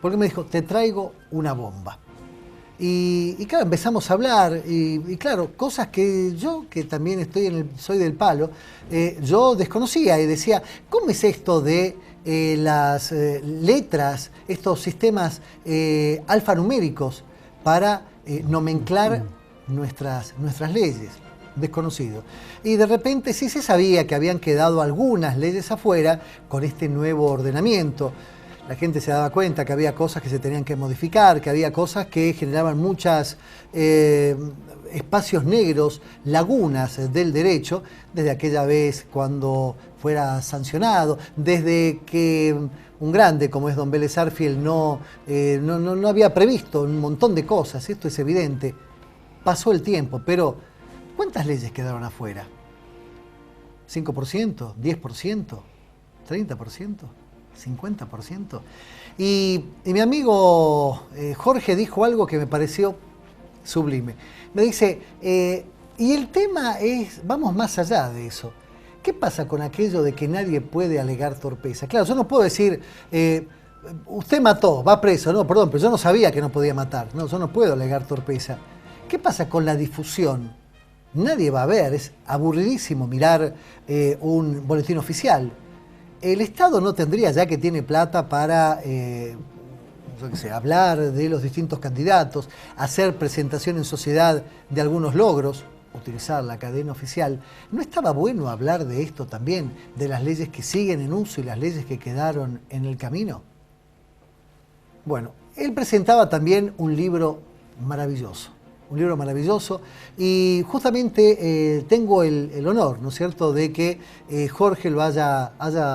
porque me dijo, te traigo una bomba. Y claro, empezamos a hablar, y claro, cosas que yo, que también soy del palo, yo desconocía y decía, ¿cómo es esto de las letras, estos sistemas alfanuméricos para nomenclar nuestras leyes? Desconocido. Y de repente sí se sabía que habían quedado algunas leyes afuera con este nuevo ordenamiento. La gente se daba cuenta que había cosas que se tenían que modificar, que había cosas que generaban muchos espacios negros, lagunas del derecho, desde aquella vez cuando fuera sancionado, desde que un grande como es don Vélez Arfield no había previsto un montón de cosas, esto es evidente. Pasó el tiempo, pero ¿cuántas leyes quedaron afuera? ¿5%? ¿10%? ¿30%? ¿50%? Y mi amigo Jorge dijo algo que me pareció sublime. Me dice, y el tema es, vamos más allá de eso. ¿Qué pasa con aquello de que nadie puede alegar torpeza? Claro, yo no puedo decir, usted mató, va preso. No, perdón, pero yo no sabía que no podía matar. No, yo no puedo alegar torpeza. ¿Qué pasa con la difusión? Nadie va a ver, es aburridísimo mirar un boletín oficial. El Estado no tendría, ya que tiene plata para hablar de los distintos candidatos, hacer presentación en sociedad de algunos logros, utilizar la cadena oficial. ¿No estaba bueno hablar de esto también, de las leyes que siguen en uso y las leyes que quedaron en el camino? Bueno, él presentaba también un libro maravilloso. Y justamente tengo el honor, ¿no es cierto?, de que Jorge lo haya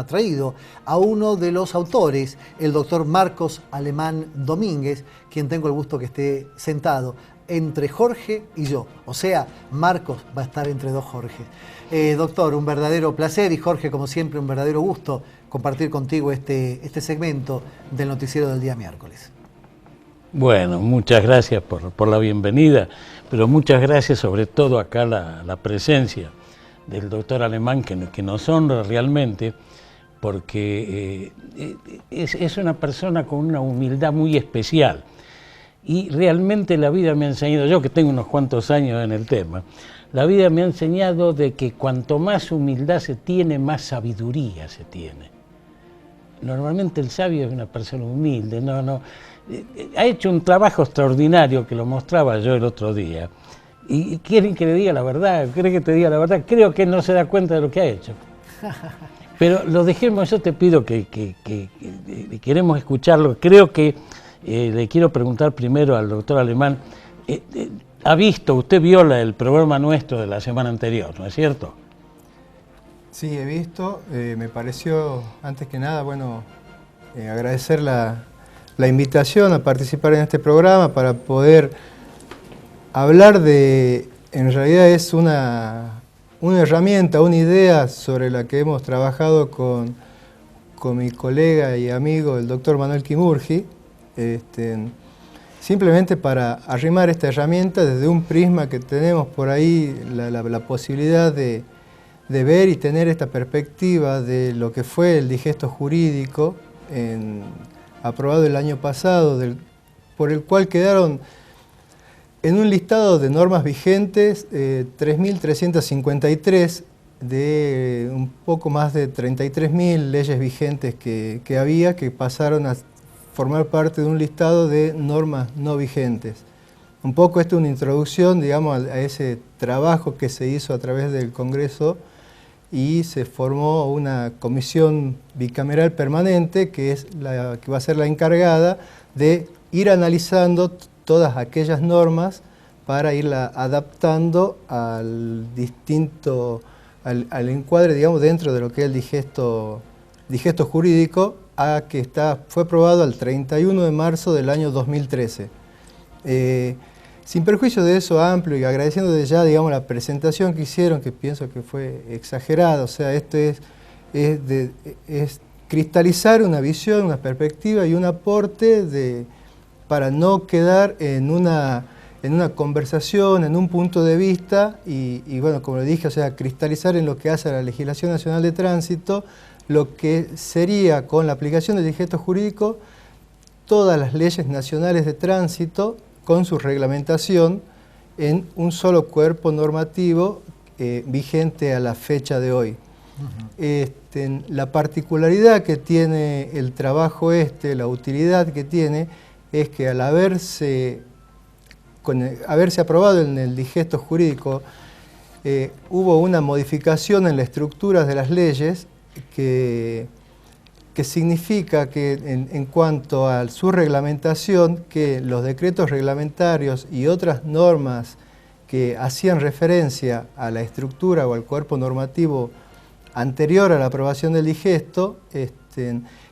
traído a uno de los autores, el doctor Marcos Alemán Domínguez, quien tengo el gusto que esté sentado entre Jorge y yo. O sea, Marcos va a estar entre dos Jorges. Doctor, un verdadero placer, y Jorge, como siempre, un verdadero gusto compartir contigo este segmento del noticiero del día miércoles. Bueno, muchas gracias por la bienvenida, pero muchas gracias sobre todo acá la presencia del doctor Alemán, que nos honra realmente, porque es una persona con una humildad muy especial. Y realmente la vida me ha enseñado, yo que tengo unos cuantos años en el tema, la vida me ha enseñado de que cuanto más humildad se tiene, más sabiduría se tiene. Normalmente el sabio es una persona humilde, ha hecho un trabajo extraordinario que lo mostraba yo el otro día. Y quieren que le diga la verdad, quieren que te diga la verdad, creo que no se da cuenta de lo que ha hecho. Pero lo dejemos, yo te pido que queremos escucharlo. Creo que le quiero preguntar primero al doctor Alemán, usted vio el programa nuestro de la semana anterior, ¿no es cierto? Sí, he visto, me pareció, antes que nada, bueno, agradecer la invitación a participar en este programa para poder hablar en realidad es una herramienta, una idea sobre la que hemos trabajado con mi colega y amigo, el doctor Manuel Quimurgi, simplemente para arrimar esta herramienta desde un prisma que tenemos por ahí, la posibilidad de ver y tener esta perspectiva de lo que fue el digesto jurídico aprobado el año pasado, por el cual quedaron en un listado de normas vigentes 3.353 de un poco más de 33.000 leyes vigentes que había, que pasaron a formar parte de un listado de normas no vigentes. Un poco esto es una introducción, digamos, a ese trabajo que se hizo a través del Congreso, y se formó una comisión bicameral permanente que va a ser la encargada de ir analizando todas aquellas normas para irla adaptando al encuadre, digamos, dentro de lo que es el digesto jurídico, fue aprobado el 31 de marzo del año 2013. Sin perjuicio de eso amplio y agradeciendo desde ya, digamos, la presentación que hicieron, que pienso que fue exagerada, o sea, esto es cristalizar una visión, una perspectiva y un aporte para no quedar en una conversación, en un punto de vista y bueno, como le dije, o sea, cristalizar en lo que hace a la Legislación Nacional de Tránsito, lo que sería con la aplicación del digesto jurídico todas las leyes nacionales de tránsito con su reglamentación en un solo cuerpo normativo vigente a la fecha de hoy. La particularidad que tiene el trabajo la utilidad que tiene, es que al haberse aprobado en el digesto jurídico, hubo una modificación en la estructura de las leyes que significa que en cuanto a su reglamentación, que los decretos reglamentarios y otras normas que hacían referencia a la estructura o al cuerpo normativo anterior a la aprobación del digesto,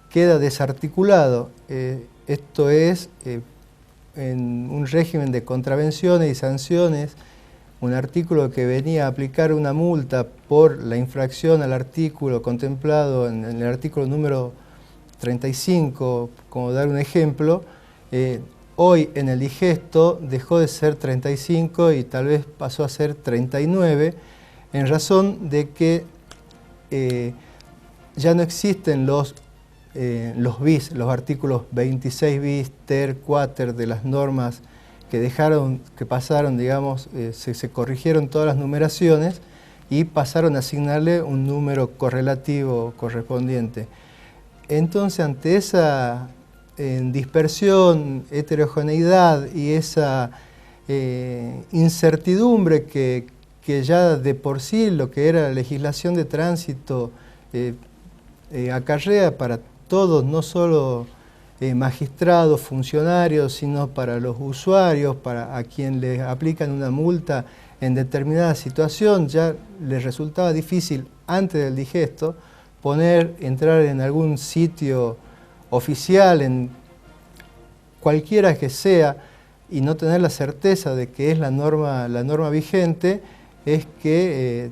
queda desarticulado. Esto es, en un régimen de contravenciones y sanciones, un artículo que venía a aplicar una multa por la infracción al artículo contemplado en el artículo número 35, como dar un ejemplo, hoy en el digesto dejó de ser 35 y tal vez pasó a ser 39, en razón de que ya no existen los bis, los artículos 26 bis, ter, quater de las normas que pasaron, digamos, se corrigieron todas las numeraciones y pasaron a asignarle un número correlativo correspondiente. Entonces, ante esa dispersión, heterogeneidad y esa incertidumbre que ya de por sí lo que era la legislación de tránsito acarrea para todos, no solo magistrados, funcionarios, sino para los usuarios, a quien les aplican una multa en determinada situación, ya les resultaba difícil antes del digesto entrar en algún sitio oficial, en cualquiera que sea, y no tener la certeza de que es la norma vigente. Es que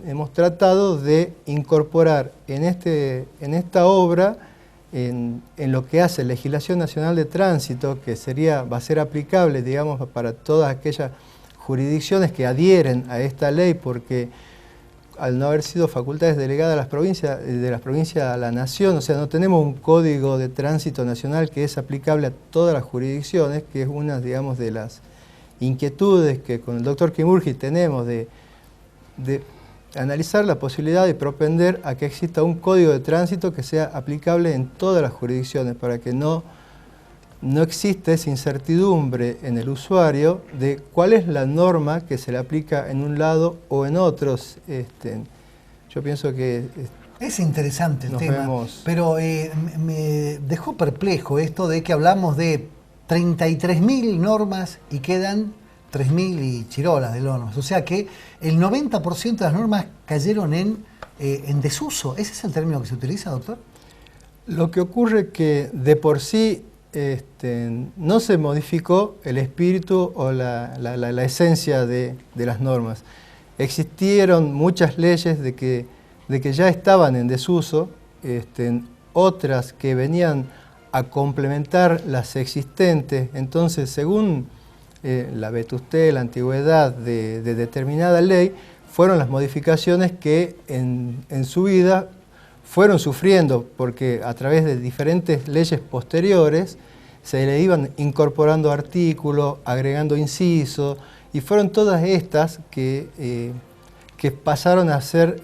hemos tratado de incorporar en esta obra, en lo que hace Legislación Nacional de Tránsito, que va a ser aplicable, digamos, para todas aquellas jurisdicciones que adhieren a esta ley, porque al no haber sido facultades delegadas de las provincias a la nación, o sea, no tenemos un código de tránsito nacional que es aplicable a todas las jurisdicciones, que es una, digamos, de las inquietudes que con el doctor Kimurgi tenemos de analizar la posibilidad de propender a que exista un código de tránsito que sea aplicable en todas las jurisdicciones, para que no exista esa incertidumbre en el usuario de cuál es la norma que se le aplica en un lado o en otros. Yo pienso que es interesante el tema, pero me dejó perplejo esto de que hablamos de 33.000 normas y quedan 3.000 y chirolas de normas. O sea que el 90% de las normas cayeron en desuso. ¿Ese es el término que se utiliza, doctor? Lo que ocurre es que de por sí no se modificó el espíritu o la esencia de las normas. Existieron muchas leyes de que ya estaban en desuso, otras que venían a complementar las existentes. Entonces, según la vetustez, la antigüedad de determinada ley, fueron las modificaciones que en su vida fueron sufriendo, porque a través de diferentes leyes posteriores se le iban incorporando artículos, agregando incisos, y fueron todas estas que pasaron a ser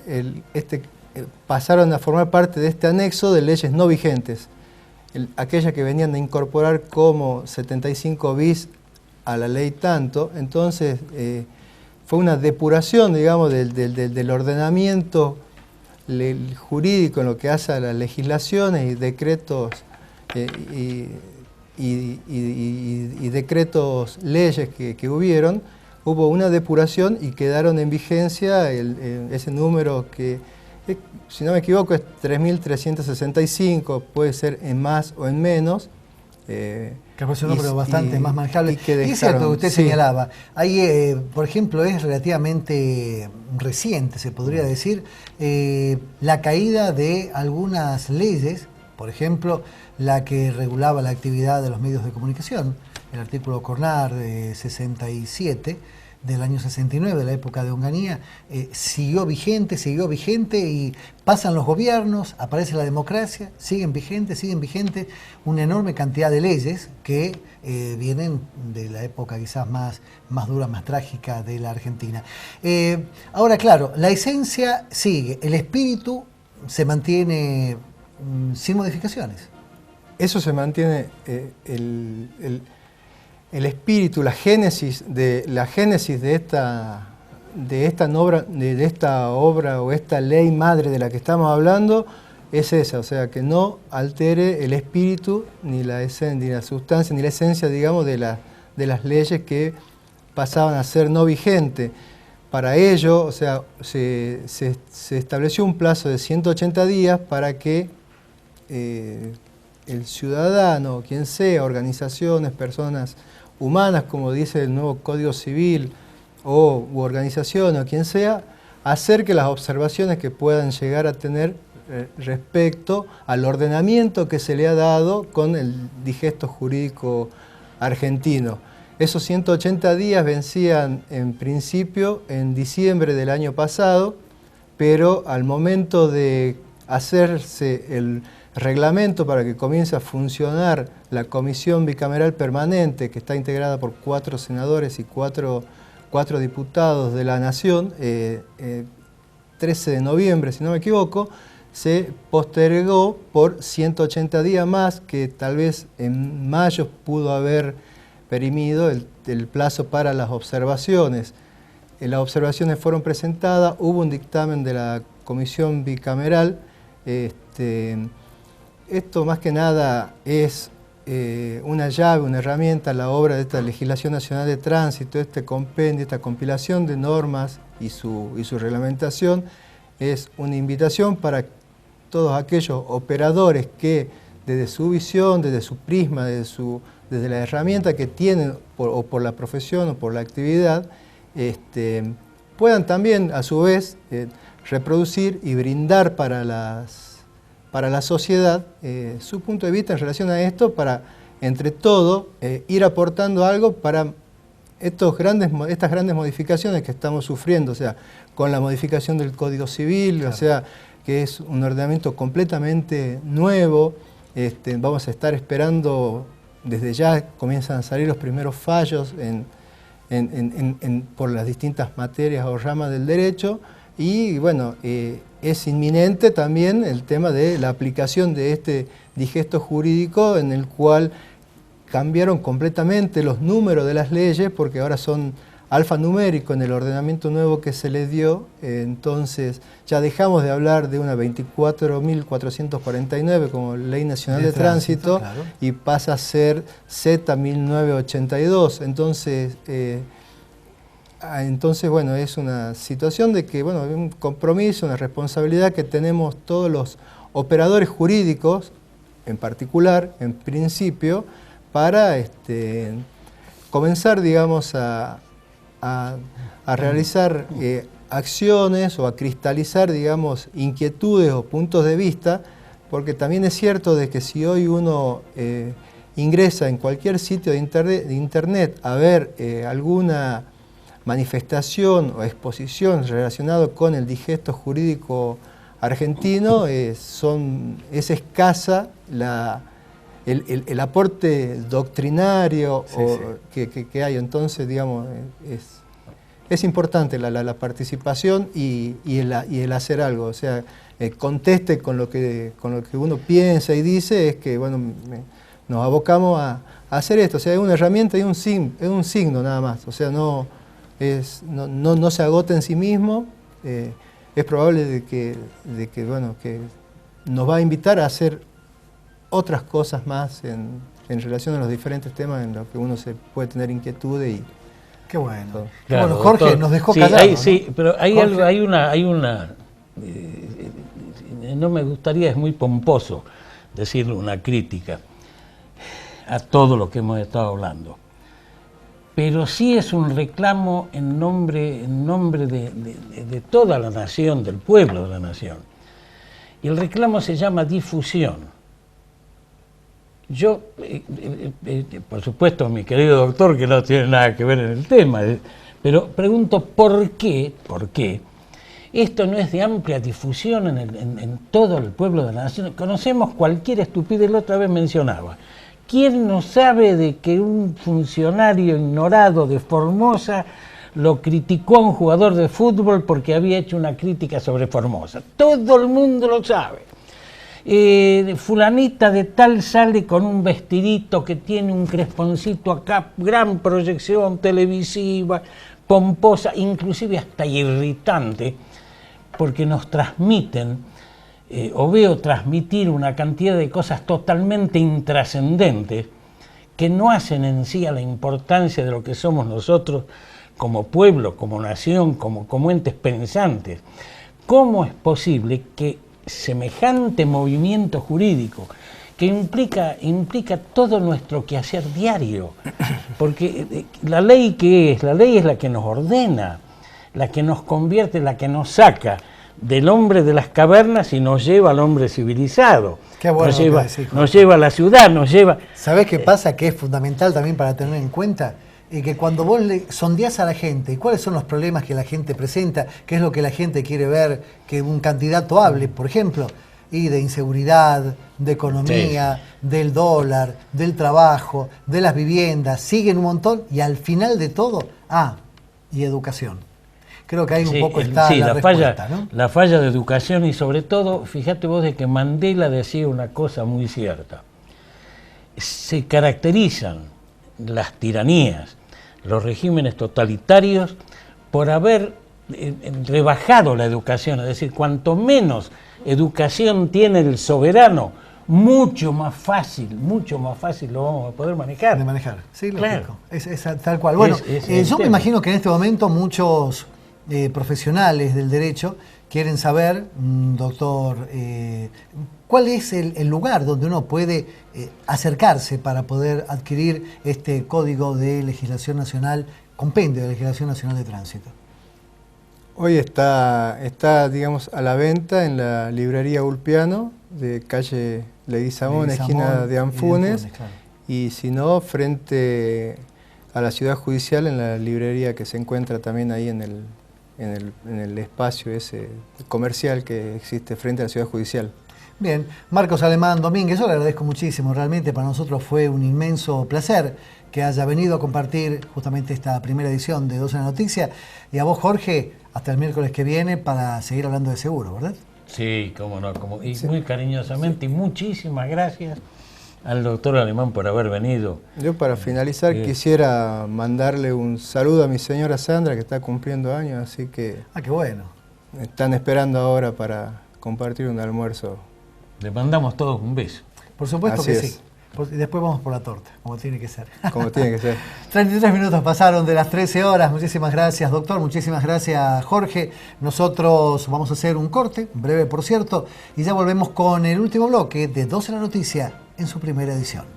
pasaron a formar parte de este anexo de leyes no vigentes. Aquellas que venían a incorporar como 75 bis a la ley tanto. Entonces fue una depuración, digamos, del ordenamiento jurídico en lo que hace a las legislaciones y decretos y decretos, leyes que hubieron. Hubo una depuración y quedaron en vigencia ese número que, si no me equivoco, es 3.365, puede ser en más o en menos. Que es un número bastante más manejable. Y es cierto que usted señalaba, ahí, por ejemplo, es relativamente reciente, se podría decir, la caída de algunas leyes, por ejemplo, la que regulaba la actividad de los medios de comunicación, el artículo Cornar de 67, del año 69, de la época de Onganía, siguió vigente y pasan los gobiernos, aparece la democracia, siguen vigentes, una enorme cantidad de leyes que vienen de la época quizás más dura, más trágica de la Argentina. Ahora, claro, la esencia sigue, el espíritu se mantiene sin modificaciones. Eso se mantiene, el espíritu, la génesis de esta obra o esta ley madre de la que estamos hablando es esa, o sea, que no altere el espíritu, ni la sustancia, ni la esencia, digamos, de las leyes que pasaban a ser no vigentes. Para ello, o sea, se estableció un plazo de 180 días para que el ciudadano, quien sea, organizaciones, personas humanas, como dice el nuevo Código Civil, u organización o quien sea, acerque las observaciones que puedan llegar a tener respecto al ordenamiento que se le ha dado con el digesto jurídico argentino. Esos 180 días vencían en principio en diciembre del año pasado, pero al momento de hacerse el reglamento para que comience a funcionar la Comisión Bicameral Permanente, que está integrada por 4 senadores y 4 diputados de la Nación, 13 de noviembre, si no me equivoco, se postergó por 180 días más, que tal vez en mayo pudo haber perimido el plazo para las observaciones. Las observaciones fueron presentadas, hubo un dictamen de la Comisión Bicameral. Esto más que nada es una llave, una herramienta a la obra de esta Legislación Nacional de Tránsito, este compendio, esta compilación de normas y su reglamentación. Es una invitación para todos aquellos operadores que desde su visión, desde su prisma, desde la herramienta que tienen o por la profesión o por la actividad, puedan también a su vez reproducir y brindar para la sociedad su punto de vista en relación a esto, para entre todo ir aportando algo para estas grandes modificaciones que estamos sufriendo, o sea, con la modificación del Código Civil, claro. O sea, que es un ordenamiento completamente nuevo. Vamos a estar esperando, desde ya comienzan a salir los primeros fallos por las distintas materias o ramas del derecho, y bueno, es inminente también el tema de la aplicación de este digesto jurídico, en el cual cambiaron completamente los números de las leyes, porque ahora son alfanuméricos en el ordenamiento nuevo que se les dio. Entonces ya dejamos de hablar de una 24.449 como Ley Nacional de Tránsito, claro, y pasa a ser Z 1982. Entonces, bueno, es una situación de que, bueno, un compromiso, una responsabilidad que tenemos todos los operadores jurídicos, en particular, en principio, para comenzar, digamos, a realizar acciones o a cristalizar, digamos, inquietudes o puntos de vista, porque también es cierto de que si hoy uno ingresa en cualquier sitio de internet a ver alguna manifestación o exposición relacionada con el digesto jurídico argentino, es escasa el aporte doctrinario que hay. Entonces, digamos, es importante la participación y el hacer algo. O sea, conteste con lo que uno piensa y dice, es que, bueno, nos abocamos a hacer esto. O sea, es una herramienta y es un signo nada más. O sea, no se agota en sí mismo. Es probable de que nos va a invitar a hacer otras cosas más en relación a los diferentes temas en los que uno se puede tener inquietudes. Qué bueno. Claro, bueno, Jorge, doctor, nos dejó sí, callado, ¿no? Sí, pero hay algo, hay una no me gustaría, es muy pomposo decirle una crítica a todo lo que hemos estado hablando, pero sí es un reclamo en nombre de toda la nación, del pueblo de la nación. Y el reclamo se llama difusión. Yo, por supuesto, mi querido doctor, que no tiene nada que ver en el tema, Pero pregunto, ¿por qué? ¿Por qué? Esto no es de amplia difusión en todo el pueblo de la nación. Conocemos cualquier estupidez, la otra vez mencionaba. ¿Quién no sabe de que un funcionario ignorado de Formosa lo criticó a un jugador de fútbol porque había hecho una crítica sobre Formosa? Todo el mundo lo sabe. Fulanita de tal sale con un vestidito que tiene un cresponcito acá, gran proyección televisiva, pomposa, inclusive hasta irritante, porque nos transmiten, o veo transmitir una cantidad de cosas totalmente intrascendentes que no hacen en sí a la importancia de lo que somos nosotros como pueblo, como nación, como entes pensantes. ¿Cómo es posible que semejante movimiento jurídico, que implica todo nuestro quehacer diario? Porque la ley, ¿qué es? La ley es la que nos ordena, la que nos convierte, la que nos saca del hombre de las cavernas y nos lleva al hombre civilizado. Qué bueno nos lleva a la ciudad, nos lleva... ¿Sabés qué pasa? Que es fundamental también para tener en cuenta que cuando vos le sondeás a la gente cuáles son los problemas que la gente presenta, qué es lo que la gente quiere ver que un candidato hable, por ejemplo, y de inseguridad, de economía, del dólar, del trabajo, de las viviendas, siguen un montón y al final de todo, y educación. Creo que ahí un poco está la respuesta, falla, ¿no? La falla de educación y sobre todo, fíjate vos de que Mandela decía una cosa muy cierta. Se caracterizan las tiranías, los regímenes totalitarios por haber rebajado la educación, es decir, cuanto menos educación tiene el soberano, mucho más fácil lo vamos a poder manejar. De manejar, sí, claro. Es tal cual. Bueno, yo me imagino que en este momento muchos profesionales del derecho quieren saber, doctor, ¿cuál es el lugar donde uno puede acercarse para poder adquirir este Código de Legislación Nacional, Compendio de Legislación Nacional de Tránsito? Hoy está, digamos, a la venta en la librería Ulpiano, de calle Leguizamón, esquina de Anfunes, claro. Y si no, frente a la Ciudad Judicial, en la librería que se encuentra también ahí en el espacio ese comercial que existe frente a la Ciudad Judicial. Bien, Marcos Alemán Domínguez, yo le agradezco muchísimo, realmente para nosotros fue un inmenso placer que haya venido a compartir justamente esta primera edición de 12 en la Noticia, y a vos, Jorge, hasta el miércoles que viene para seguir hablando de seguro, ¿verdad? Sí, cómo no, y sí, muy cariñosamente, y muchísimas gracias al doctor Alemán por haber venido. Yo para finalizar quisiera mandarle un saludo a mi señora Sandra, que está cumpliendo años, así que... qué bueno. Están esperando ahora para compartir un almuerzo. Le mandamos todos un beso. Por supuesto que sí. Y después vamos por la torta, como tiene que ser. Como tiene que ser. 33 minutos pasaron de las 13 horas. Muchísimas gracias, doctor. Muchísimas gracias, Jorge. Nosotros vamos a hacer un corte, breve por cierto, y ya volvemos con el último bloque de 12 en la Noticia en su primera edición.